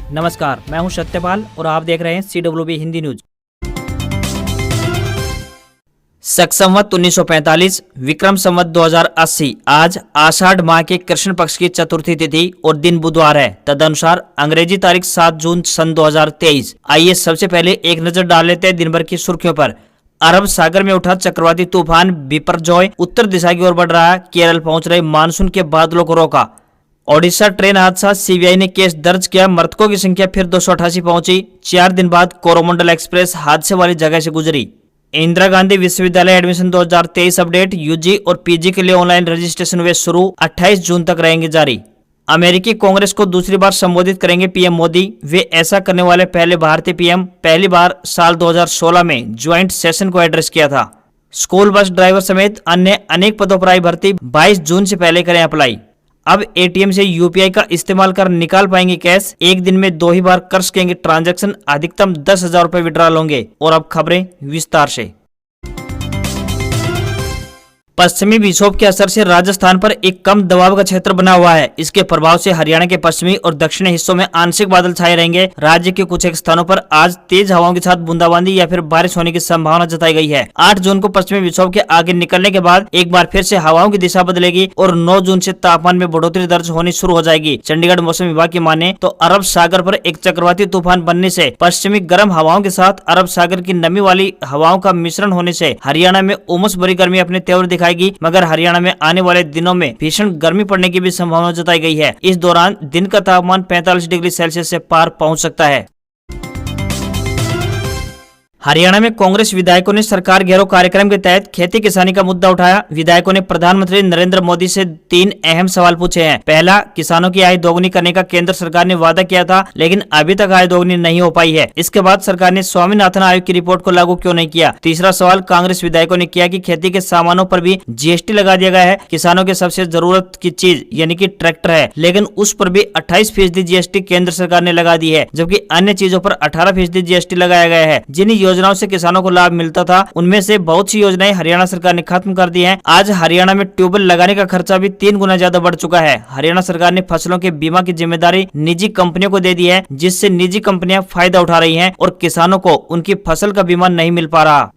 नमस्कार, मैं हूं सत्यपाल और आप देख रहे हैं CWB हिंदी न्यूज। शक संवत 1945, विक्रम संवत 2080। आज आषाढ़ माह के कृष्ण पक्ष की चतुर्थी तिथि और दिन बुधवार है। तदनुसार अंग्रेजी तारीख 7 जून सन 2023। आइए सबसे पहले एक नजर डाल लेते हैं दिन भर की सुर्खियों पर। अरब सागर में उठा चक्रवाती तूफान बिपरजॉय उत्तर दिशा की ओर बढ़ रहा है। केरल पहुंच रहे मानसून के बादलों को रोका। ओडिशा ट्रेन हादसा, सीबीआई ने केस दर्ज किया। मृतकों की संख्या फिर 288 पहुंची। 4 दिन बाद कोरोमंडल एक्सप्रेस हादसे वाली जगह से गुजरी। इंदिरा गांधी विश्वविद्यालय एडमिशन 2023 अपडेट, यूजी और पीजी के लिए ऑनलाइन रजिस्ट्रेशन हुए शुरू। 28 जून तक रहेंगे जारी। अमेरिकी कांग्रेस को दूसरी बार संबोधित करेंगे पीएम मोदी। वे ऐसा करने वाले पहले भारतीय पीएम, पहली बार साल 2016 में ज्वाइंट सेशन को एड्रेस किया था। स्कूल बस ड्राइवर समेत अन्य अनेक पदों पर आई भर्ती। 22 जून से पहले करें अप्लाई। अब एटीएम से यूपीआई का इस्तेमाल कर निकाल पाएंगे कैश। एक दिन में 2 ही बार कर सकेंगे ट्रांजैक्शन। अधिकतम 10,000 रुपए विड्रॉल होंगे। और अब खबरें विस्तार से। पश्चिमी विक्षोभ के असर से राजस्थान पर एक कम दबाव का क्षेत्र बना हुआ है। इसके प्रभाव से हरियाणा के पश्चिमी और दक्षिणी हिस्सों में आंशिक बादल छाए रहेंगे। राज्य के कुछ एक स्थानों पर आज तेज हवाओं के साथ बूंदाबांदी या फिर बारिश होने की संभावना जताई गई है। 8 जून को पश्चिमी विक्षोभ के आगे निकलने के बाद एक बार फिर से हवाओं की दिशा बदलेगी और 9 जून से तापमान में बढ़ोतरी दर्ज होनी शुरू हो जाएगी। चंडीगढ़ मौसम विभाग की माने तो अरब सागर पर एक चक्रवाती तूफान बनने से पश्चिमी गर्म हवाओं के साथ अरब सागर की नमी वाली हवाओं का मिश्रण होने से हरियाणा में उमस भरी गर्मी अपने तेवर दिखाएगी। मगर हरियाणा में आने वाले दिनों में भीषण गर्मी पड़ने की भी संभावना जताई गई है। इस दौरान दिन का तापमान 45 डिग्री सेल्सियस से पार पहुंच सकता है। हरियाणा में कांग्रेस विधायकों ने सरकार घेरो कार्यक्रम के तहत खेती किसानी का मुद्दा उठाया। विधायकों ने प्रधानमंत्री नरेंद्र मोदी से 3 अहम सवाल पूछे हैं। पहला, किसानों की आय दोगुनी करने का केंद्र सरकार ने वादा किया था, लेकिन अभी तक आय दोगुनी नहीं हो पाई है। इसके बाद सरकार ने स्वामीनाथन आयोग की रिपोर्ट को लागू क्यों नहीं किया। तीसरा सवाल कांग्रेस विधायकों ने किया कि खेती के सामानों पर भी जीएसटी लगा दिया गया है। किसानों के सबसे जरूरत की चीज यानी कि ट्रैक्टर है, लेकिन उस पर भी 28% जीएसटी केंद्र सरकार ने लगा दी है, जबकि अन्य चीजों पर 18% जीएसटी लगाया गया है। जिन योजनाओं से किसानों को लाभ मिलता था उनमें से बहुत सी योजनाएं हरियाणा सरकार ने खत्म कर दी हैं। आज हरियाणा में ट्यूबवेल लगाने का खर्चा भी 3 गुना ज्यादा बढ़ चुका है। हरियाणा सरकार ने फसलों के बीमा की जिम्मेदारी निजी कंपनियों को दे दी है, जिससे निजी कंपनियां फायदा उठा रही हैं और किसानों को उनकी फसल का बीमा नहीं मिल पा रहा।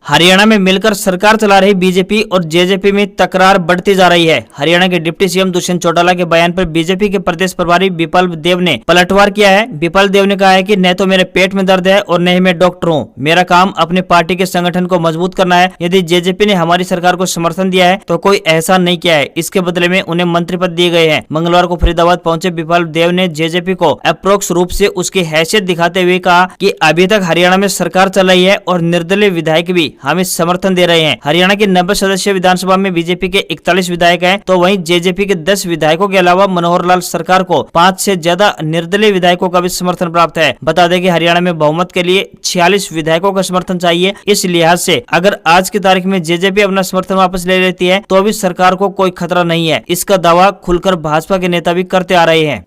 हरियाणा में मिलकर सरकार चला रही बीजेपी और जेजेपी में तकरार बढ़ती जा रही है। हरियाणा के डिप्टी सीएम दुष्यंत चौटाला के बयान पर बीजेपी के प्रदेश प्रभारी विपल देव ने पलटवार किया है। विपल देव ने कहा है कि न तो मेरे पेट में दर्द है और न ही मैं डॉक्टर हूँ। मेरा काम अपने पार्टी के संगठन को मजबूत करना है। यदि जेजेपी ने हमारी सरकार को समर्थन दिया है तो कोई एहसान नहीं किया है, इसके बदले में उन्हें मंत्री पद दिए गए हैं। मंगलवार को फरीदाबाद पहुंचे विपल देव ने जेजेपी को अप्रोक्स रूप से उसकी हैसियत दिखाते हुए कहा कि अभी तक हरियाणा में सरकार चल रही है और निर्दलीय विधायक भी हमें समर्थन दे रहे हैं। हरियाणा के 90 सदस्यीय विधानसभा में बीजेपी के 41 विधायक हैं, तो वहीं जेजेपी के 10 विधायकों के अलावा मनोहर लाल सरकार को 5 से ज्यादा निर्दलीय विधायकों का भी समर्थन प्राप्त है। बता दें कि हरियाणा में बहुमत के लिए 46 विधायकों का समर्थन चाहिए। इस लिहाज से अगर आज की तारीख में जेजेपी अपना समर्थन वापस ले लेती है तो अभी सरकार को कोई खतरा नहीं है। इसका दावा खुलकर भाजपा के नेता भी करते आ रहे हैं।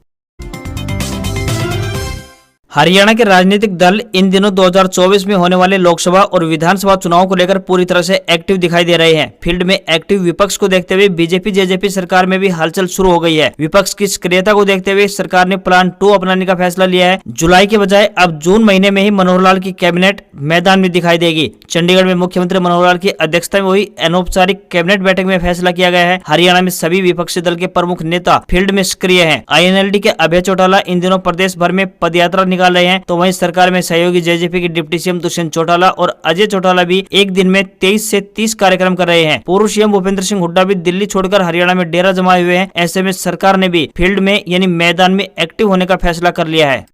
हरियाणा के राजनीतिक दल इन दिनों 2024 में होने वाले लोकसभा और विधानसभा चुनाव को लेकर पूरी तरह से एक्टिव दिखाई दे रहे हैं। फील्ड में एक्टिव विपक्ष को देखते हुए बीजेपी जेजेपी सरकार में भी हलचल शुरू हो गई है। विपक्ष की सक्रियता को देखते हुए सरकार ने प्लान 2 अपनाने का फैसला लिया है। जुलाई के बजाय अब जून महीने में ही मनोहर लाल की कैबिनेट मैदान में दिखाई देगी। चंडीगढ़ में मुख्यमंत्री मनोहर लाल की अध्यक्षता में हुई अनौपचारिक कैबिनेट बैठक में फैसला किया गया है। हरियाणा में सभी विपक्षी दल के प्रमुख नेता फील्ड में सक्रिय है। INLD के अभय चौटाला इन दिनों प्रदेश भर में पदयात्रा निकाल रहे हैं, तो वहीं सरकार में सहयोगी जेजेपी के डिप्टी सीएम दुष्यंत चौटाला और अजय चौटाला भी एक दिन में 23 से 30 कार्यक्रम कर रहे हैं। पूर्व सीएम भूपेंद्र सिंह हुड्डा भी दिल्ली छोड़कर हरियाणा में डेरा जमाए हुए हैं। ऐसे में सरकार ने भी फील्ड में यानी मैदान में एक्टिव होने का फैसला कर लिया है।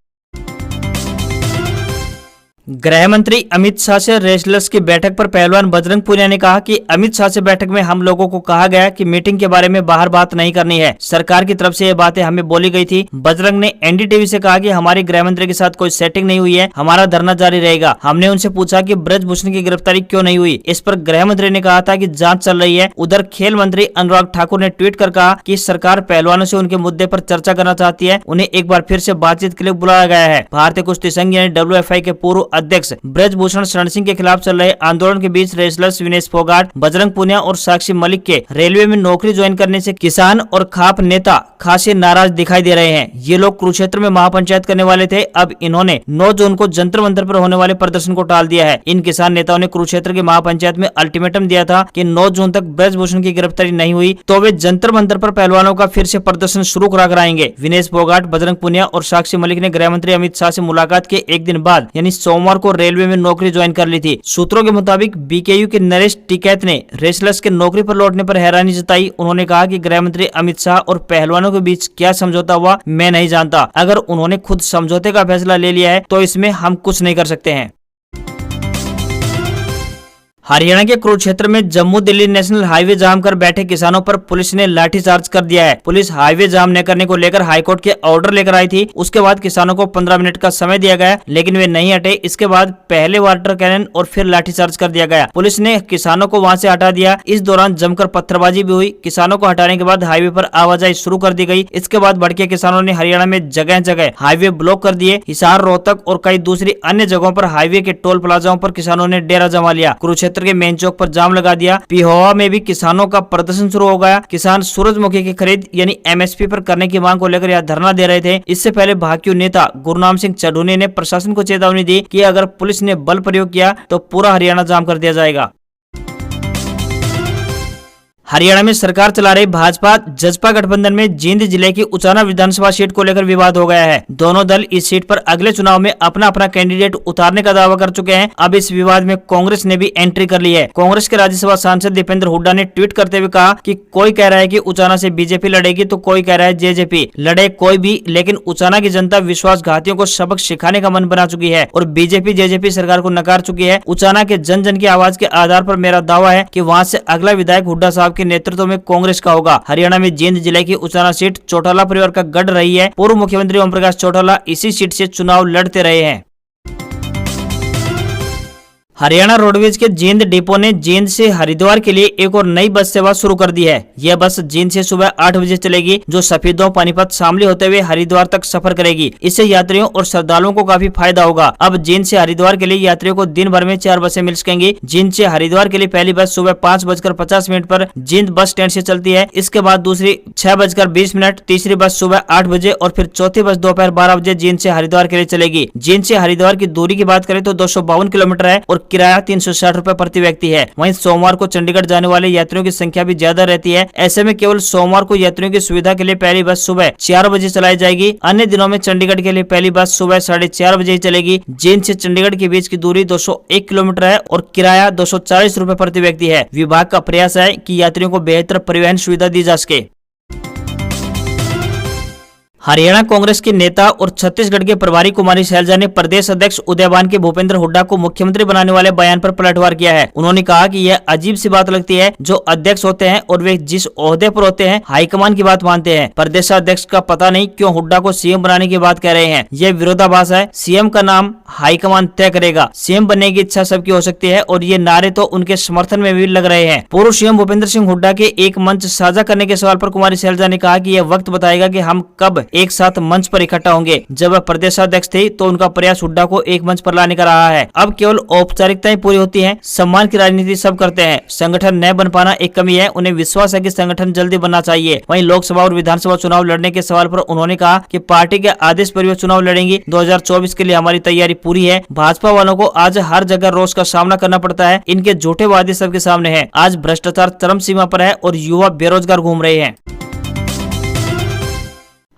गृह मंत्री अमित शाह से रेसलर्स की बैठक पर पहलवान बजरंग पुनिया ने कहा कि अमित शाह से बैठक में हम लोगों को कहा गया कि मीटिंग के बारे में बाहर बात नहीं करनी है। सरकार की तरफ से ये बातें हमें बोली गई थी। बजरंग ने एनडीटीवी से कहा कि हमारी गृह मंत्री के साथ कोई सेटिंग नहीं हुई है, हमारा धरना जारी रहेगा। हमने उनसे पूछा कि ब्रजभूषण की गिरफ्तारी क्यों नहीं हुई। इस पर गृह मंत्री ने कहा था कि जाँच चल रही है। उधर खेल मंत्री अनुराग ठाकुर ने ट्वीट कर कहा कि सरकार पहलवानों से उनके मुद्दे पर चर्चा करना चाहती है। उन्हें एक बार फिर से बातचीत के लिए बुलाया गया है। भारतीय कुश्ती संघ यानी WFI के पूर्व अध्यक्ष ब्रजभूषण शरण सिंह के खिलाफ चल रहे आंदोलन के बीच रेसलर्स विनेश फोगाट, बजरंग पुनिया और साक्षी मलिक के रेलवे में नौकरी ज्वाइन करने से किसान और खाप नेता खासे नाराज दिखाई दे रहे हैं। ये लोग कुरुक्षेत्र में महापंचायत करने वाले थे। अब इन्होंने 9 जून को जंतर मंतर पर होने वाले प्रदर्शन को टाल दिया है। इन किसान नेताओं ने कुरुक्षेत्र के महापंचायत में अल्टीमेटम दिया था कि 9 जून तक ब्रजभूषण की गिरफ्तारी नहीं हुई तो वे जंतर मंतर पर पहलवानों का फिर से प्रदर्शन शुरू करा कराएंगे। विनेश फोगाट, बजरंग पुनिया और साक्षी मलिक ने गृह मंत्री अमित शाह से मुलाकात के एक दिन बाद यानी सोमवार को रेलवे में नौकरी ज्वाइन कर ली थी। सूत्रों के मुताबिक बीकेयू के नरेश टिकैत ने रेसलर्स के नौकरी पर लौटने पर हैरानी जताई। उन्होंने कहा कि गृह मंत्री अमित शाह और पहलवानों के बीच क्या समझौता हुआ मैं नहीं जानता। अगर उन्होंने खुद समझौते का फैसला ले लिया है तो इसमें हम कुछ नहीं कर सकते हैं। हरियाणा के कुरुक्षेत्र में जम्मू दिल्ली नेशनल हाईवे जाम कर बैठे किसानों पर पुलिस ने लाठीचार्ज कर दिया है। पुलिस हाईवे जाम न करने को लेकर हाईकोर्ट के ऑर्डर लेकर आई थी। उसके बाद किसानों को 15 मिनट का समय दिया गया, लेकिन वे नहीं हटे। इसके बाद पहले वाटर कैनन और फिर लाठीचार्ज कर दिया गया। पुलिस ने किसानों को वहां से हटा दिया। इस दौरान जमकर पत्थरबाजी भी हुई। किसानों को हटाने के बाद हाईवे पर आवाजाही शुरू कर दी गई। इसके बाद भड़के किसानों ने हरियाणा में जगह जगह हाईवे ब्लॉक कर दिए। हिसार, रोहतक और कई दूसरी अन्य जगहों पर हाईवे के टोल प्लाजाओं पर किसानों ने डेरा जमा लिया। कुरुक्षेत्र के मेन चौक पर जाम लगा दिया। पिहोवा में भी किसानों का प्रदर्शन शुरू हो गया। किसान सूरजमुखी की खरीद यानी एमएसपी पर करने की मांग को लेकर यह धरना दे रहे थे। इससे पहले भाजपा नेता गुरनाम सिंह चढ़ूनी ने प्रशासन को चेतावनी दी कि अगर पुलिस ने बल प्रयोग किया तो पूरा हरियाणा जाम कर दिया जाएगा। हरियाणा में सरकार चला रही भाजपा जसपा गठबंधन में जींद जिले की उचाना विधानसभा सीट को लेकर विवाद हो गया है। दोनों दल इस सीट पर अगले चुनाव में अपना अपना कैंडिडेट उतारने का दावा कर चुके हैं। अब इस विवाद में कांग्रेस ने भी एंट्री कर ली है। कांग्रेस के राज्यसभा सांसद दीपेंद्र हुड्डा ने ट्वीट करते हुए कहा कि कोई कह रहा है कि उचाना से बीजेपी लड़ेगी तो कोई कह रहा है जेजेपी लड़े, कोई भी, लेकिन उचाना की जनता विश्वासघातियों को सबक सिखाने का मन बना चुकी है और बीजेपी जेजेपी सरकार को नकार चुकी है। उचाना के जन जन की आवाज के आधार पर मेरा दावा है कि वहां से अगला विधायक हुड्डा साहब के नेतृत्व में कांग्रेस का होगा। हरियाणा में जींद जिले की उचाना सीट चौटाला परिवार का गढ़ रही है। पूर्व मुख्यमंत्री ओम प्रकाश चौटाला इसी सीट से चुनाव लड़ते रहे हैं। हरियाणा रोडवेज के जींद डिपो ने जींद से हरिद्वार के लिए एक और नई बस सेवा शुरू कर दी है। यह बस जींद से सुबह 8 बजे चलेगी, जो सफेदों, पानीपत, शामली होते हुए हरिद्वार तक सफर करेगी। इससे यात्रियों और श्रद्धालुओं को काफी फायदा होगा। अब जींद से हरिद्वार के लिए यात्रियों को दिन भर में 4 बसें मिल सकेंगी। जींद से हरिद्वार के लिए पहली बस सुबह 5:50 पर जींद बस स्टैंड से चलती है। इसके बाद दूसरी 6:20, तीसरी बस सुबह 8 बजे और फिर चौथी बस दोपहर 12 बजे जींद से हरिद्वार के लिए चलेगी। जींद से हरिद्वार की दूरी की बात करें तो 252 किलोमीटर है और किराया 360 रुपए प्रति व्यक्ति है। वहीं सोमवार को चंडीगढ़ जाने वाले यात्रियों की संख्या भी ज्यादा रहती है। ऐसे में केवल सोमवार को यात्रियों की सुविधा के लिए पहली बस सुबह 4 बजे चलाई जाएगी। अन्य दिनों में चंडीगढ़ के लिए पहली बस सुबह 4:30 बजे ही चलेगी। जींद से चंडीगढ़ के बीच की दूरी 201 किलोमीटर है और किराया 240 रुपए प्रति व्यक्ति है। विभाग का प्रयास है कि यात्रियों को बेहतर परिवहन सुविधा दी जा सके। हरियाणा कांग्रेस के नेता और छत्तीसगढ़ के प्रभारी कुमारी शैलजा ने प्रदेश अध्यक्ष उदयभान के भूपेंद्र हुड्डा को मुख्यमंत्री बनाने वाले बयान पर पलटवार किया है। उन्होंने कहा कि यह अजीब सी बात लगती है, जो अध्यक्ष होते हैं और वे जिस ओहदे पर होते हैं हाईकमान की बात मानते हैं। प्रदेशाध्यक्ष का पता नहीं क्यों हुड्डा को सीएम बनाने की बात कह रहे हैं। यह विरोधाभास है। सीएम का नाम हाईकमान तय करेगा। सीएम बनने की इच्छा सबकी हो सकती है और ये नारे तो उनके समर्थन में भी लग रहे हैं। पूर्व सीएम भूपेंद्र सिंह हुड्डा के एक मंच साझा करने के सवाल पर कुमारी शैलजा ने कहा कि यह वक्त बताएगा कि हम कब एक साथ मंच पर इकट्ठा होंगे। जब वह प्रदेशाध्यक्ष थे तो उनका प्रयास हुड्डा को एक मंच पर लाने का रहा है। अब केवल औपचारिकताएं पूरी होती हैं। सम्मान की राजनीति सब करते हैं। संगठन न बन पाना एक कमी है। उन्हें विश्वास है कि संगठन जल्दी बनना चाहिए। वहीं लोकसभा और विधानसभा चुनाव लड़ने के सवाल पर उन्होंने कहा कि पार्टी के आदेश पर वे चुनाव लड़ेंगी। 2024 के लिए हमारी तैयारी पूरी है। भाजपा वालों को आज हर जगह रोष का सामना करना पड़ता है। इनके झूठे वादे सबके सामने है। आज भ्रष्टाचार चरम सीमा पर है और युवा बेरोजगार घूम रहे हैं।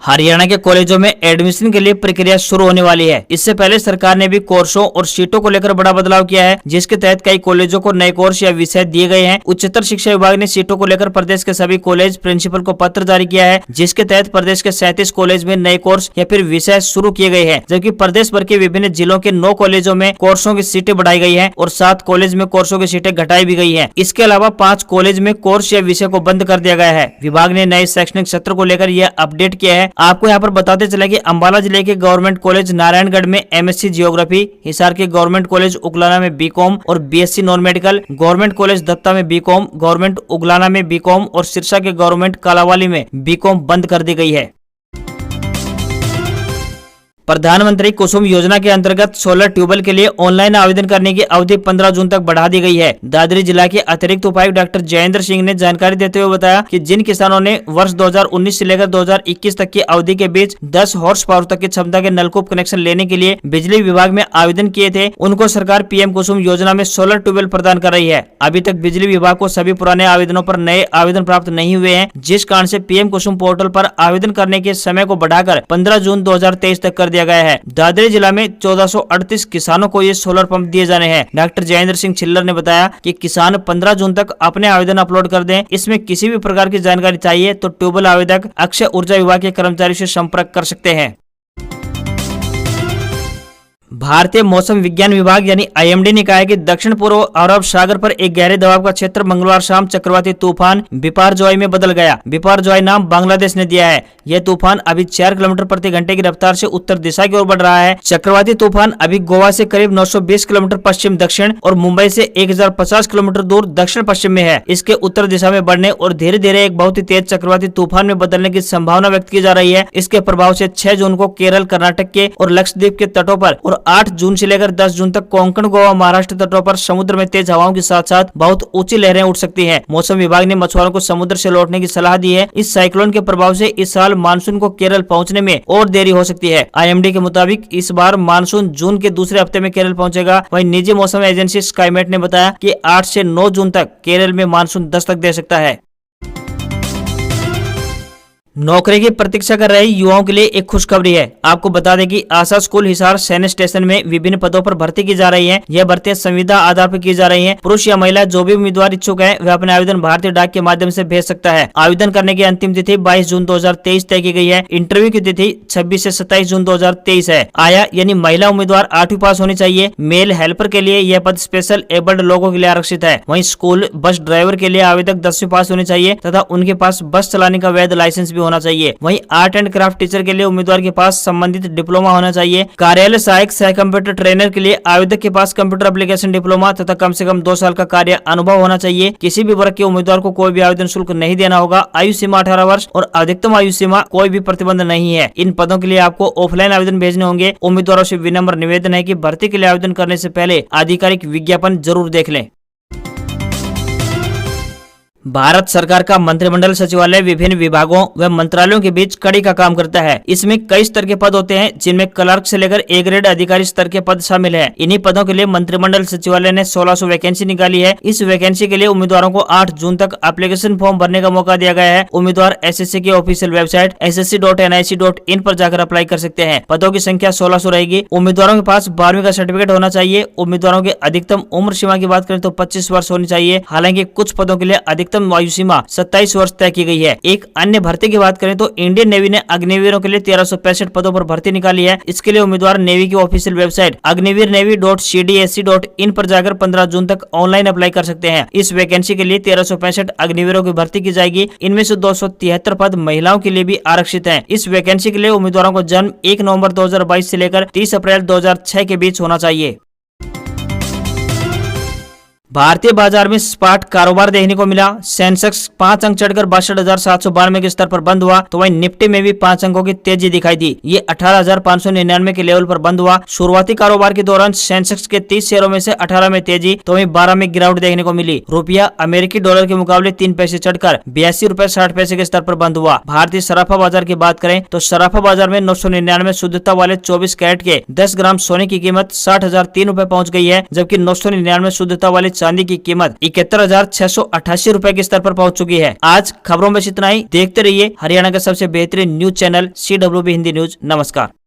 हरियाणा के कॉलेजों में एडमिशन के लिए प्रक्रिया शुरू होने वाली है। इससे पहले सरकार ने भी कोर्सों और सीटों को लेकर बड़ा बदलाव किया है, जिसके तहत कई कॉलेजों को नए कोर्स या विषय दिए गए हैं। उच्चतर शिक्षा विभाग ने सीटों को लेकर प्रदेश के सभी कॉलेज प्रिंसिपल को पत्र जारी किया है, जिसके तहत प्रदेश के 37 कॉलेज में नए कोर्स या फिर विषय शुरू किए गए हैं, जबकि प्रदेश भर के विभिन्न जिलों के 9 कॉलेजों में कोर्सों की सीटें बढ़ाई गई है और 7 कॉलेज में कोर्सों की सीटें घटाई भी गई है। इसके अलावा 5 कॉलेज में कोर्स या विषय को बंद कर दिया गया है। विभाग ने नए शैक्षणिक सत्र को लेकर यह अपडेट किया है। आपको यहाँ पर बताते चले कि अंबाला जिले के गवर्नमेंट कॉलेज नारायणगढ़ में एमएससी जियोग्राफी, हिसार के गवर्नमेंट कॉलेज उगलाना में बीकॉम और BSc non medical, government college दत्ता में बीकॉम, गवर्नमेंट उगलाना में बीकॉम और सिरसा के गवर्नमेंट कालावाली में बीकॉम बंद कर दी गई है। प्रधानमंत्री कुसुम योजना के अंतर्गत सोलर ट्यूबवेल के लिए ऑनलाइन आवेदन करने की अवधि 15 जून तक बढ़ा दी गई है। दादरी जिला के अतिरिक्त उपायुक्त डॉक्टर जयेंद्र सिंह ने जानकारी देते हुए बताया कि जिन किसानों ने वर्ष 2019 से लेकर 2021 तक की अवधि के बीच 10 हॉर्स पावर तक की क्षमता के नलकूप कनेक्शन लेने के लिए बिजली विभाग में आवेदन किए थे, उनको सरकार पीएम कुसुम योजना में सोलर ट्यूबवेल प्रदान कर रही है। अभी तक बिजली विभाग को सभी पुराने आवेदनों पर नए आवेदन प्राप्त नहीं हुए हैं, जिस कारण से पीएम कुसुम पोर्टल पर आवेदन करने के समय को बढ़ाकर 15 जून 2023 तक कर दिया गया है। दादरी जिला में 1438 किसानों को ये सोलर पंप दिए जाने हैं। डॉक्टर जयेंद्र सिंह छिल्लर ने बताया कि किसान 15 जून तक अपने आवेदन अपलोड कर दें। इसमें किसी भी प्रकार की जानकारी चाहिए तो ट्यूबवेल आवेदक अक्षय ऊर्जा विभाग के कर्मचारी से संपर्क कर सकते हैं। भारतीय मौसम विज्ञान विभाग यानी आईएमडी ने कहा है कि दक्षिण पूर्व अरब सागर पर एक गहरे दबाव का क्षेत्र मंगलवार शाम चक्रवाती तूफान बिपारजॉय में बदल गया। बिपारजॉय नाम बांग्लादेश ने दिया है। यह तूफान अभी 4 किलोमीटर प्रति घंटे की रफ्तार से उत्तर दिशा की ओर बढ़ रहा है। चक्रवाती तूफान अभी गोवा से करीब 920 किलोमीटर पश्चिम दक्षिण और मुंबई से 1050 किलोमीटर दूर दक्षिण पश्चिम में है। इसके उत्तर दिशा में बढ़ने और धीरे धीरे एक बहुत ही तेज चक्रवाती तूफान में बदलने की संभावना व्यक्त की जा रही है। इसके प्रभाव से 6 जून को केरल, कर्नाटक के और लक्षद्वीप के तटों पर और 8 जून से लेकर 10 जून तक कोंकण, गोवा, महाराष्ट्र तटों पर समुद्र में तेज हवाओं के साथ साथ बहुत ऊंची लहरें उठ सकती हैं। मौसम विभाग ने मछुआरों को समुद्र से लौटने की सलाह दी है। इस साइक्लोन के प्रभाव से इस साल मानसून को केरल पहुंचने में और देरी हो सकती है। आईएमडी के मुताबिक इस बार मानसून जून के दूसरे हफ्ते में केरल पहुंचेगा। वहीं निजी मौसम एजेंसी स्काईमेट ने बताया कि 8 से 9 जून तक केरल में मानसून दस्तक दे सकता है। नौकरी की प्रतीक्षा कर रहे युवाओं के लिए एक खुशखबरी है। आपको बता दें कि आशा स्कूल हिसार सैन्य स्टेशन में विभिन्न पदों पर भर्ती की जा रही है। यह भर्तियां संविदा आधार पर की जा रही हैं। पुरुष या महिला जो भी उम्मीदवार इच्छुक है वह अपने आवेदन भारतीय डाक के माध्यम से भेज सकता है। आवेदन करने की अंतिम तिथि 22 जून 2023 तय की गई है। इंटरव्यू की तिथि 26 से 27 जून 2023 है। आया यानी महिला उम्मीदवार 8वीं पास होनी चाहिए। मेल हेल्पर के लिए यह पद स्पेशल एबल्ड लोगों के लिए आरक्षित है। वहीं स्कूल बस ड्राइवर के लिए आवेदक 10वीं पास होनी चाहिए तथा उनके पास बस चलाने का वैध लाइसेंस भी होना चाहिए। वहीं आर्ट एंड क्राफ्ट टीचर के लिए उम्मीदवार के पास संबंधित डिप्लोमा होना चाहिए। कार्यालय सहायक सह कंप्यूटर ट्रेनर के लिए आवेदक के पास कंप्यूटर एप्लीकेशन डिप्लोमा तथा कम से कम 2 साल का कार्य अनुभव होना चाहिए। किसी भी वर्ग के उम्मीदवार को कोई भी आवेदन शुल्क नहीं देना होगा। आयु सीमा 18 वर्ष और अधिकतम आयु सीमा कोई भी प्रतिबंध नहीं है। इन पदों के लिए आपको ऑफलाइन आवेदन भेजने होंगे। उम्मीदवारों से विनम्र निवेदन है कि भर्ती के लिए आवेदन करने से पहले आधिकारिक विज्ञापन जरूर देख लें। भारत सरकार का मंत्रिमंडल सचिवालय विभिन्न विभागों व मंत्रालयों के बीच कड़ी का काम करता है। इसमें कई स्तर के पद होते हैं, जिनमें क्लर्क से लेकर ए ग्रेड अधिकारी स्तर के पद शामिल हैं। इन्हीं पदों के लिए मंत्रिमंडल सचिवालय ने 1600 वैकेंसी निकाली है। इस वैकेंसी के लिए उम्मीदवारों को 8 जून तक एप्लीकेशन फॉर्म भरने का मौका दिया गया है। उम्मीदवार एसएससी की ऑफिशियल वेबसाइट ssc.nic.in पर जाकर अप्लाई कर सकते हैं। पदों की संख्या 1600 रहेगी। उम्मीदवारों के पास 12वीं का सर्टिफिकेट होना चाहिए। उम्मीदवारों की अधिकतम उम्र सीमा की बात करें तो 25 वर्ष होनी चाहिए। हालांकि कुछ पदों के लिए अधिकतम आयु सीमा 27 वर्ष तय की गई है। एक अन्य भर्ती की बात करें तो इंडियन नेवी ने अग्निवीरों के लिए 1365 पदों पर भर्ती निकाली है। इसके लिए उम्मीदवार नेवी की ऑफिशियल वेबसाइट अग्निवीरनेवी.cdsc.in पर जाकर 15 जून तक ऑनलाइन अप्लाई कर सकते हैं। इस वैकेंसी के लिए 1365 अग्निवीरों की भर्ती की जाएगी। इनमें से 273 पद महिलाओं के लिए भी आरक्षित हैं। इस वैकेंसी के लिए उम्मीदवारों को जन्म 1 नवंबर 2022 से लेकर 30 अप्रैल 2006 के बीच होना चाहिए। भारतीय बाजार में स्पाट कारोबार देखने को मिला। सेंसेक्स 5 अंक चढ़कर 62,792 के स्तर पर बंद हुआ, तो वहीं निफ्टी में भी 5 अंकों की तेजी दिखाई दी। ये 18,599 के लेवल पर बंद हुआ। शुरुआती कारोबार के दौरान सेंसेक्स के 30 शेयरों में से 18 में तेजी तो वहीं 12 में गिरावट देखने को मिली। रुपया अमेरिकी डॉलर के मुकाबले 3 पैसे चढ़कर 82 रुपए 60 पैसे के स्तर पर बंद हुआ। भारतीय सराफा बाजार की बात करें तो सराफा बाजार में 999 शुद्धता वाले 24 कैरेट के 10 ग्राम सोने की कीमत 60,003 रुपए पहुंच गई है, जबकि 999 शुद्धता वाले चांदी की कीमत 71,688 रुपए के स्तर पर पहुंच चुकी है। आज खबरों में इतना ही। देखते रहिए हरियाणा का सबसे बेहतरीन news channel CWB Hindi news. नमस्कार।